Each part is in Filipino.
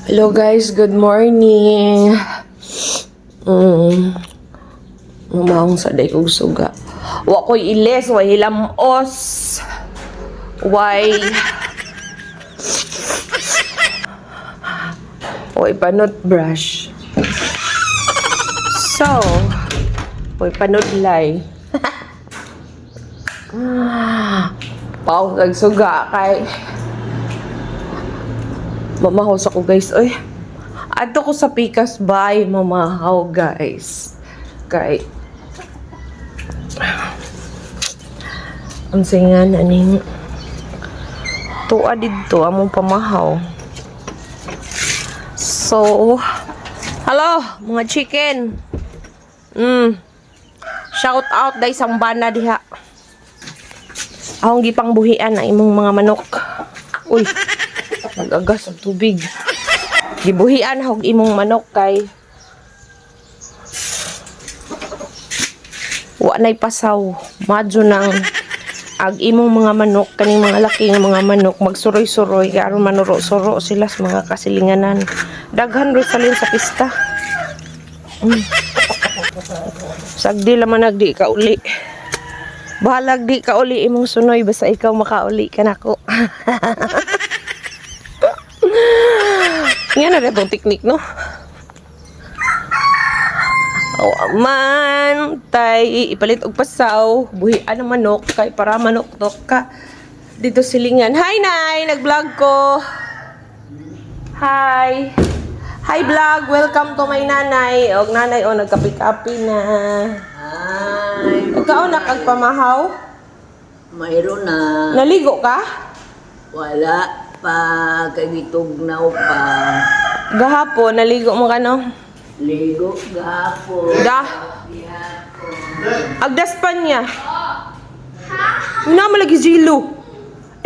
Hello guys, good morning. Mamahong sa day kong suga. Wa ko'y iles, wa hilamos. Way panot brush. So, way panudlay. Pao kag suga kay mamahaw sa ko guys. Oy. Adto ko sa Pikas Bay mamahaw guys. Kay ang singan aning tuwa didto among pamahaw. So, hello mga chicken. Shout out dai sambana diha. Akong gipang buhian ang imong mga manok. Uy. Nag-agas ang tubig. Gibuhian hog imong manok kay wa nay pasaw. Madyo nang ag imong mga manok kaning mga laki nga mga manok magsuroy-suroy aron manuro-suro sila sa mga kasilinganan. Daghan ro salin sa pista. Sagdi laman nagdi ka uli. Bahalag di ka uli imong sunoy basta ikaw makauli kanako. Yan na rin itong teknik, no? O, man, tay, ipalit og pasaw, buhian ang manok, kay para manok-tok ka. Dito silingan. Hi, Nay! Nag-vlog ko. Hi! Hi, vlog! Welcome to my nanay. O, nanay, o, nagkapi-kapi na. Hi! Ikaw, nakagpamahaw? Mayroon na. Naligo ka? Wala pa. Kagitugnaw pa. Gahapon, naligo mo ka, no? Ligo gahapon. Agdaspan niya. Na malagi zilo.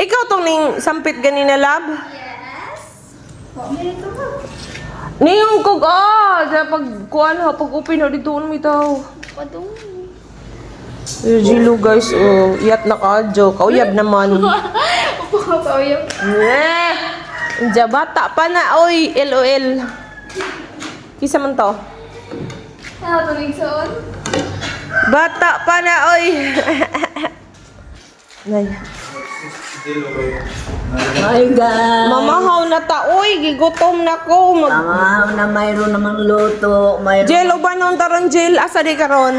Ikaw tong ning sampit ganina lab? Yes. Niyong kog sa pagkuan ha pag-open ho dito mo itaw. Padung. Zilo guys, oh, iyat na kadyo. Kauyab naman. Upo ka yung. Diya bata pa na, oy, LOL. Kisa man to? Tulig soon. Bata pa na, oy. Nay. My God! Mamahaw na ta, oy, gigutom na ko. Mama na mayroon namang luto. Mayroon. Jel, o ba nung tarong Jel? Asa di karon?